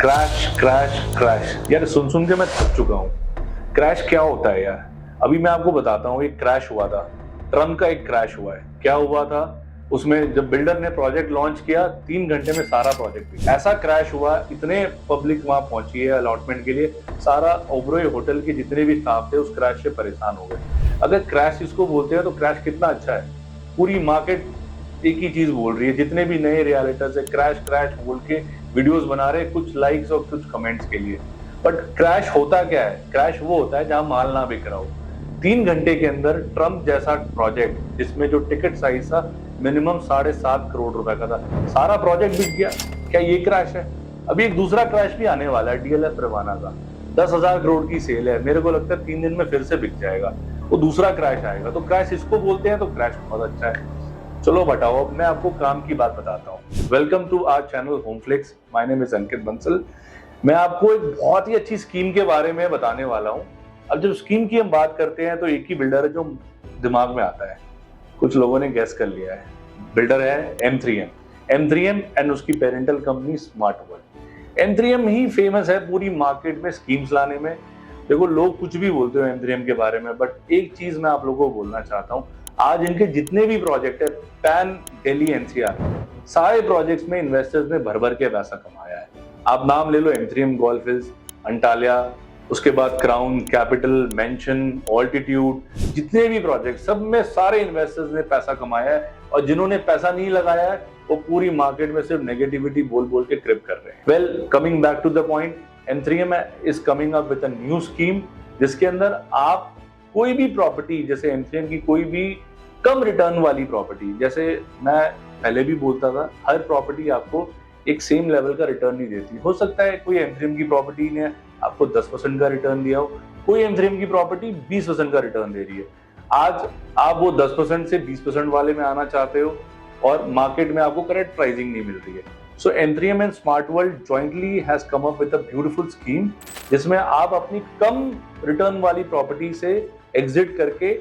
Crash crash crash यार सुन सुन के मैं थक चुका हूँ। क्रैश क्या होता है यार? अभी मैं आपको बताता हूँ। एक क्रैश हुआ था, ट्रम्प का एक क्रैश हुआ है। क्या हुआ था उसमें? जब बिल्डर ने प्रोजेक्ट लॉन्च किया 3 घंटे में सारा प्रोजेक्ट बिक। ऐसा क्रैश हुआ, इतने पब्लिक वहां पहुंची है अलॉटमेंट के लिए, सारा ओबरॉय होटल के जितने भी स्टाफ थे उस क्रैश से परेशान हो गए। अगर क्रैश इसको बोलते हैं तो क्रैश कितना अच्छा है। पूरी मार्केट एक ही चीज बोल रही है, जितने भी नए रियलिटर्स है क्रैश क्रैश बोल के वीडियोस बना रहे हैं, कुछ लाइक्स और कुछ कमेंट्स के लिए। बट क्रैश होता क्या है? क्रैश वो होता है जहां माल ना बिक रहा हो। 3 घंटे के अंदर ट्रम्प जैसा प्रोजेक्ट जिसमें जो टिकट साइज था मिनिमम 7.5 करोड़ रुपए का था, सारा प्रोजेक्ट बिक गया। क्या ये क्रैश है? अभी एक दूसरा क्रैश भी आने वाला है, डीएलएफ रवाना का 10,000 करोड़ की सेल है। मेरे को लगता है 3 दिन में फिर से बिक जाएगा, वो दूसरा क्रैश आएगा। तो क्रैश इसको बोलते हैं, तो क्रैश बहुत अच्छा है। चलो बताओ, अब मैं आपको काम की बात बताता हूँ। Welcome to our channel Homeflix. My name is Ankit Bansal. मैं आपको एक बहुत ही अच्छी स्कीम के बारे में बताने वाला हूँ। अब जब स्कीम की हम बात करते हैं तो एक ही बिल्डर है जो दिमाग में आता है। कुछ लोगों ने गैस कर लिया है। बिल्डर है M3M एंड उसकी parental company smart world. M3M ही फेमस है पूरी मार्केट में स्कीम्स लाने में। देखो, लोग कुछ भी बोलते हो M3M के बारे में, बट एक चीज मैं आप लोगों को बोलना चाहता हूँ। आज इनके जितने भी प्रोजेक्ट है पैन दिल्ली एनसीआर, सारे प्रोजेक्ट्स में इन्वेस्टर्स ने भर भर के पैसा कमाया है। आप नाम ले लो, M3M गोल्फ हिल्स, अंटालिया, उसके बाद क्राउन, कैपिटल, मेंशन, ऑल्टीट्यूड, जितने भी प्रोजेक्ट सब में सारे इन्वेस्टर्स ने पैसा कमाया है। और जिन्होंने पैसा नहीं लगाया है वो पूरी मार्केट में सिर्फ नेगेटिविटी बोल बोल के क्रिप कर रहे हैं। Well, coming back to the point, M3M is coming up with a new scheme जिसके अंदर आप कोई भी प्रॉपर्टी, जैसे M3M की कोई भी कम रिटर्न वाली प्रॉपर्टी, जैसे मैं पहले भी बोलता था, हर प्रॉपर्टी आपको एक सेम लेवल का रिटर्न नहीं देती। हो सकता है कोई M3M की प्रॉपर्टी ने आपको 10% का रिटर्न दिया हो, कोई M3M की प्रॉपर्टी 20% का रिटर्न दे रही है। आज आप वो 10% से 20% वाले में आना चाहते हो और मार्केट में आपको करेक्ट प्राइसिंग नहीं मिल रही है। सो M3M and smart world jointly has come up with a beautiful scheme जिसमें आप अपनी कम रिटर्न वाली प्रॉपर्टी से एग्जिट करके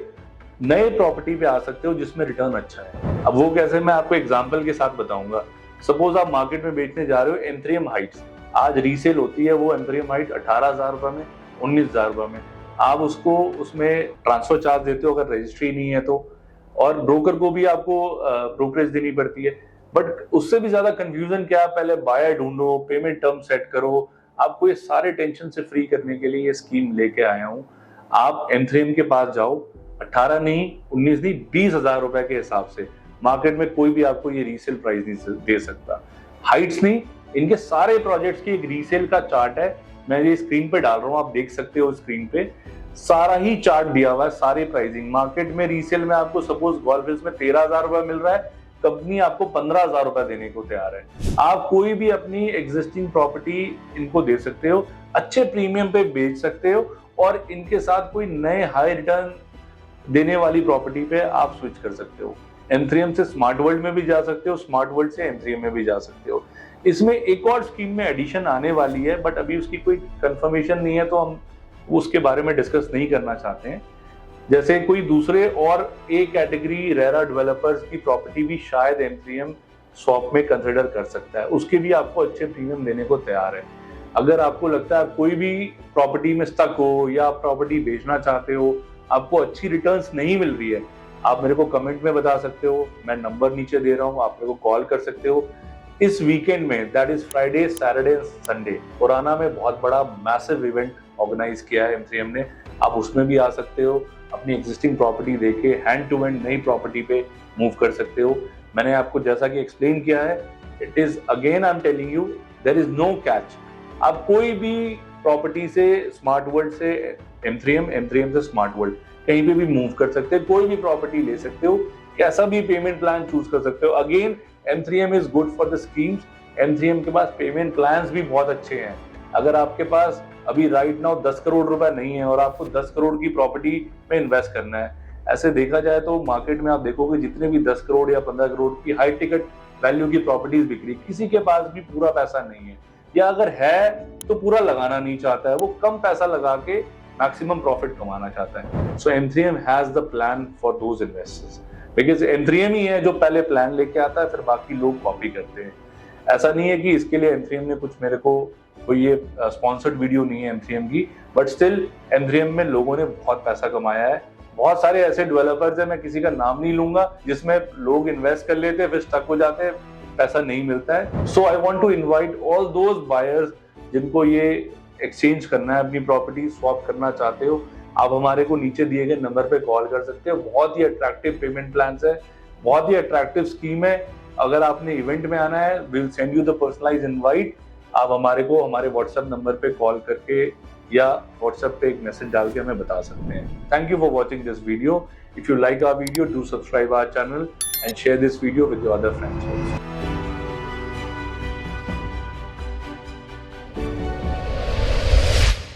नए प्रॉपर्टी पे आ सकते हो जिसमें रिटर्न अच्छा है। अब वो कैसे, मैं आपको एग्जांपल के साथ बताऊंगा। सपोज आप मार्केट में बेचने जा रहे हो M3M हाइट्स, आज रीसेल होती है वो M3M हाइट 18,000 रुपए में, 19,000 रुपए में। आप उसको उसमें ट्रांसफर चार्ज देते हो अगर रजिस्ट्री नहीं है तो, और ब्रोकर को भी आपको ब्रोकरेज देनी पड़ती है। बट उससे भी ज्यादा कंफ्यूजन क्या है, पहले बायर ढूंढो, पेमेंट टर्म सेट करो। आपको ये सारे टेंशन से फ्री करने के लिए ये स्कीम लेके आया हूँ। आप M3M के पास जाओ, 18 नहीं, 19 नहीं, 20,000 रुपए के हिसाब से मार्केट में कोई भी आपको ये रीसेल प्राइस नहीं दे सकता। हाइट्स नहीं, इनके सारे प्रोजेक्ट्स की एक रीसेल का चार्ट है, मैं ये स्क्रीन पे डाल रहा हूँ, आप देख सकते हो स्क्रीन पे सारा ही चार्ट दिया हुआ है, सारी प्राइसिंग। मार्केट में रीसेल में आपको सपोज गोल्फ हिल्स में 13,000 रुपए मिल रहा है, कंपनी आपको 15,000 रुपए देने को तैयार है। आप कोई भी अपनी एग्जिस्टिंग प्रॉपर्टी इनको दे सकते हो, अच्छे प्रीमियम पे बेच सकते हो, और इनके साथ कोई नए हाई रिटर्न देने वाली प्रॉपर्टी पे आप स्विच कर सकते हो। M3M से स्मार्ट वर्ल्ड में भी जा सकते हो, स्मार्ट वर्ल्ड से M3M में भी जा सकते हो। इसमें एक और स्कीम में एडिशन आने वाली है, बट अभी उसकी कोई कंफर्मेशन नहीं है तो हम उसके बारे में डिस्कस नहीं करना चाहते हैं। जैसे कोई दूसरे और A कैटेगरी रेरा डेवलपर्स की प्रॉपर्टी भी शायद M3M स्वैप में कंसिडर कर सकता है, उसके भी आपको अच्छे प्रीमियम देने को तैयार है। अगर आपको लगता है कोई भी प्रॉपर्टी में स्टक हो या आप प्रॉपर्टी बेचना चाहते हो, आपको अच्छी रिटर्न्स नहीं मिल रही है, आप मेरे को कमेंट में बता सकते हो। मैं नंबर नीचे दे रहा हूँ, आप मेरे को कॉल कर सकते हो। इस वीकेंड में, that is Friday, Saturday, Sunday, पुराना में बहुत बड़ा मैसिव इवेंट ऑर्गेनाइज किया है M3M ने। आप उसमें भी आ सकते हो, अपनी एग्जिस्टिंग प्रॉपर्टी देके हैंड टू हैंड नई प्रॉपर्टी पे मूव कर सकते हो। मैंने आपको जैसा कि एक्सप्लेन किया है, it is again I am telling you, there is no catch. आप कोई भी प्रॉपर्टी से स्मार्ट वर्ल्ड से M3M से स्मार्ट वर्ल्ड कहीं पे भी मूव कर सकते हो, कोई भी प्रॉपर्टी ले सकते हो, कैसा भी पेमेंट प्लान चूज कर सकते हो। Again M3M is good for the schemes. M3M के पास पेमेंट प्लान्स भी बहुत अच्छे हैं। अगर आपके पास अभी राइट नाउ 10 करोड़ रुपए नहीं है और आपको 10 करोड़ की प्रॉपर्टी में इन्वेस्ट करना है, ऐसे देखा जाए तो मार्केट में आप देखोगे जितने भी 10 करोड़ या 15 करोड़ की हाई टिकट वैल्यू की प्रॉपर्टीज बिक रही, किसी के पास भी पूरा पैसा नहीं है, या अगर है तो पूरा लगाना नहीं चाहता है, वो कम पैसा लगा के मैक्सिमम प्रॉफिट कमाना चाहता है। सो M3M has the plan for those investors, because M3M ही है जो पहले प्लान लेके आता है, फिर बाकी लोग कॉपी करते हैं। ऐसा नहीं है कि इसके लिए M3M ने कुछ मेरे को कोई ये स्पॉन्सर्ड वीडियो नहीं है M3M की, बट स्टिल M3M में लोगों ने बहुत पैसा कमाया है। बहुत सारे ऐसे डेवलपर्स हैं, मैं किसी का नाम नहीं लूंगा, जिसमें लोग इन्वेस्ट कर लेते हैं फिर स्टक हो जाते हैं, पैसा नहीं मिलता है। So I want to invite all those buyers जिनको ये एक्सचेंज करना है, अपनी प्रॉपर्टी स्वैप करना चाहते हो, आप हमारे को नीचे दिए गए नंबर पे कॉल कर सकते हो। बहुत ही अट्रैक्टिव पेमेंट प्लान्स है, बहुत ही अट्रैक्टिव स्कीम है। अगर आपने इवेंट में आना है, we will send you the personalised invite. आप हमारे को हमारे व्हाट्सएप नंबर पे कॉल करके या व्हाट्सएप पे एक मैसेज डाल के हमें बता सकते हैं। Thank you for watching this video. If you like our video, do subscribe our channel and share this video with your other friends.